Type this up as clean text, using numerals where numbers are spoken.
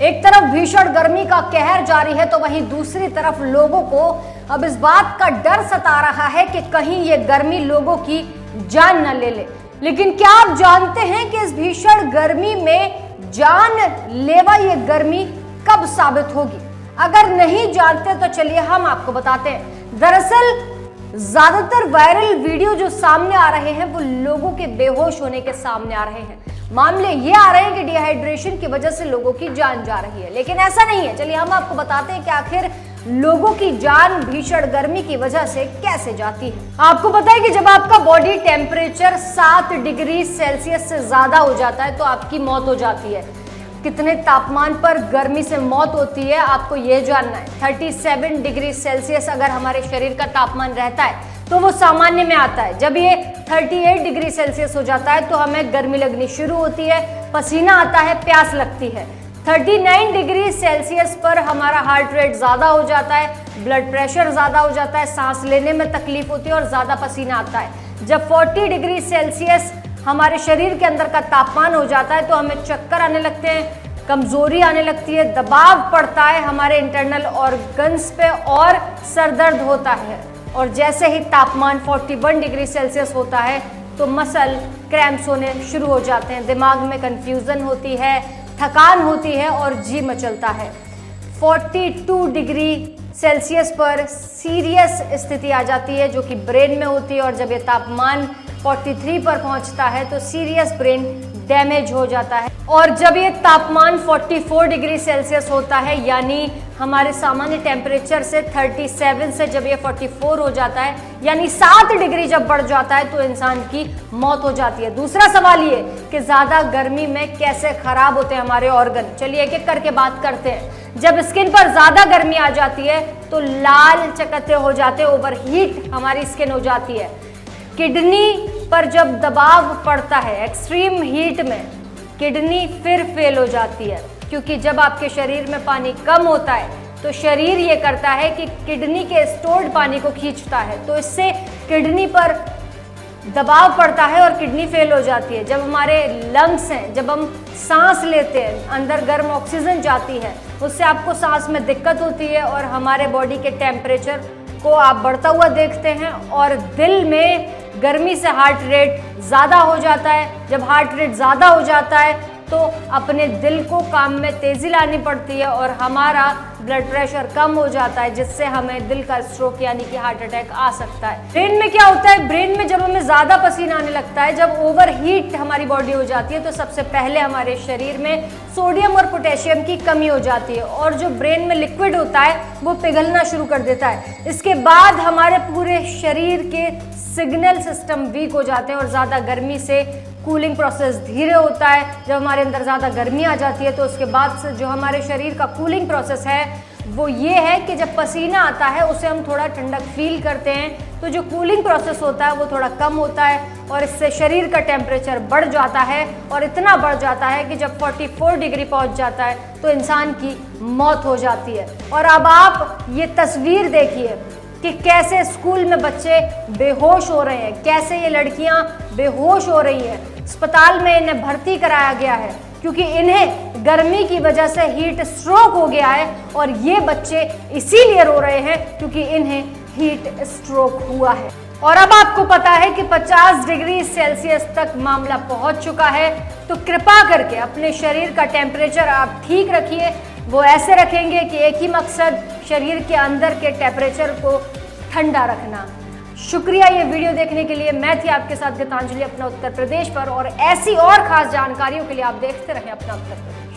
एक तरफ भीषण गर्मी का कहर जारी है तो वहीं दूसरी तरफ लोगों को अब इस बात का डर सता रहा है कि कहीं ये गर्मी लोगों की जान न ले ले। लेकिन क्या आप जानते हैं कि इस भीषण गर्मी में जानलेवा ये गर्मी कब साबित होगी? अगर नहीं जानते तो चलिए हम आपको बताते हैं। दरअसल ज्यादातर वायरल वीडियो जो सामने आ रहे हैं वो लोगों के बेहोश होने के सामने आ रहे हैं। मामले ये आ रहे हैं कि डिहाइड्रेशन की वजह से लोगों की जान जा रही है, लेकिन ऐसा नहीं है। चलिए हम आपको बताते हैं कि आखिर लोगों की जान भीषण गर्मी की वजह से कैसे जाती है। आपको पता है कि जब आपका बॉडी टेम्परेचर 7 डिग्री सेल्सियस से ज्यादा हो जाता है तो आपकी मौत हो जाती है। कितने तापमान पर गर्मी से मौत होती है आपको यह जानना है। 37 डिग्री सेल्सियस अगर हमारे शरीर का तापमान रहता है तो वो सामान्य में आता है। जब ये 38 डिग्री सेल्सियस हो जाता है तो हमें गर्मी लगनी शुरू होती है, पसीना आता है, प्यास लगती है। 39 डिग्री सेल्सियस पर हमारा हार्ट रेट ज्यादा हो जाता है, ब्लड प्रेशर ज्यादा हो जाता है, सांस लेने में तकलीफ होती है और ज्यादा पसीना आता है। जब 40 डिग्री सेल्सियस हमारे शरीर के अंदर का तापमान हो जाता है तो हमें चक्कर आने लगते हैं, कमजोरी आने लगती है, दबाव पड़ता है हमारे इंटरनल ऑर्गन्स पे और सर दर्द होता है। और जैसे ही तापमान 41 डिग्री सेल्सियस होता है तो मसल क्रैम्प्स होने शुरू हो जाते हैं, दिमाग में कंफ्यूजन होती है, थकान होती है और जी मचलता है। 42 डिग्री सेल्सियस पर सीरियस स्थिति आ जाती है जो कि ब्रेन में होती है और जब ये तापमान 43 पर पहुंचता है तो सीरियस ब्रेन डैमेज हो जाता है। और जब ये तापमान 44 डिग्री सेल्सियस होता है यानी हमारे सामान्य टेम्परेचर से 37 से जब ये 44 हो जाता है यानी 7 डिग्री जब बढ़ जाता है तो इंसान की मौत हो जाती है। दूसरा सवाल ये कि ज्यादा गर्मी में कैसे खराब होते हैं हमारे ऑर्गन। चलिए एक एक करके बात करते हैं। जब स्किन पर ज्यादा गर्मी आ जाती है तो लाल चकत्ते हो जाते हैं, ओवरहीट हमारी स्किन हो जाती है। किडनी पर जब दबाव पड़ता है एक्सट्रीम हीट में किडनी फिर फेल हो जाती है, क्योंकि जब आपके शरीर में पानी कम होता है तो शरीर ये करता है कि किडनी के स्टोर्ड पानी को खींचता है, तो इससे किडनी पर दबाव पड़ता है और किडनी फेल हो जाती है। जब हमारे लंग्स हैं, जब हम सांस लेते हैं, अंदर गर्म ऑक्सीजन जाती है, उससे आपको सांस में दिक्कत होती है और हमारे बॉडी के टेम्परेचर को आप बढ़ता हुआ देखते हैं। और दिल में गर्मी से हार्ट रेट ज़्यादा हो जाता है। जब हार्ट रेट ज़्यादा हो जाता है तो अपने दिल को काम में तेज़ी लानी पड़ती है और हमारा ब्लड प्रेशर कम हो जाता है, जिससे हमें दिल का स्ट्रोक यानी कि हार्ट अटैक आ सकता है। ब्रेन में क्या होता है? ब्रेन में जब हमें ज़्यादा पसीना आने लगता है, जब ओवर हीट हमारी बॉडी हो जाती है तो सबसे पहले हमारे शरीर में सोडियम और पोटेशियम की कमी हो जाती है और जो ब्रेन में लिक्विड होता है वो पिघलना शुरू कर देता है। इसके बाद हमारे पूरे शरीर के सिग्नल सिस्टम वीक हो जाते हैं और ज़्यादा गर्मी से कूलिंग प्रोसेस धीरे होता है। जब हमारे अंदर ज़्यादा गर्मी आ जाती है तो उसके बाद से जो हमारे शरीर का कूलिंग प्रोसेस है वो ये है कि जब पसीना आता है उसे हम थोड़ा ठंडक फील करते हैं, तो जो कूलिंग प्रोसेस होता है वो थोड़ा कम होता है और इससे शरीर का टेम्परेचर बढ़ जाता है और इतना बढ़ जाता है कि जब 44 डिग्री पहुंच जाता है तो इंसान की मौत हो जाती है। और अब आप ये तस्वीर देखिए कि कैसे स्कूल में बच्चे बेहोश हो रहे हैं, कैसे ये लड़कियां बेहोश हो रही हैं। अस्पताल में इन्हें भर्ती कराया गया है क्योंकि इन्हें गर्मी की वजह से हीट स्ट्रोक हो गया है और ये बच्चे इसीलिए रो रहे हैं क्योंकि इन्हें हीट स्ट्रोक हुआ है। और अब आपको पता है कि 50 डिग्री सेल्सियस तक मामला पहुंच चुका है, तो कृपा करके अपने शरीर का टेम्परेचर आप ठीक रखिए। वो ऐसे रखेंगे कि एक ही मकसद शरीर के अंदर के टेम्परेचर को ठंडा रखना। शुक्रिया ये वीडियो देखने के लिए। मैं थी आपके साथ गीतांजलि अपना उत्तर प्रदेश पर, और ऐसी और खास जानकारियों के लिए आप देखते रहें अपना उत्तर प्रदेश।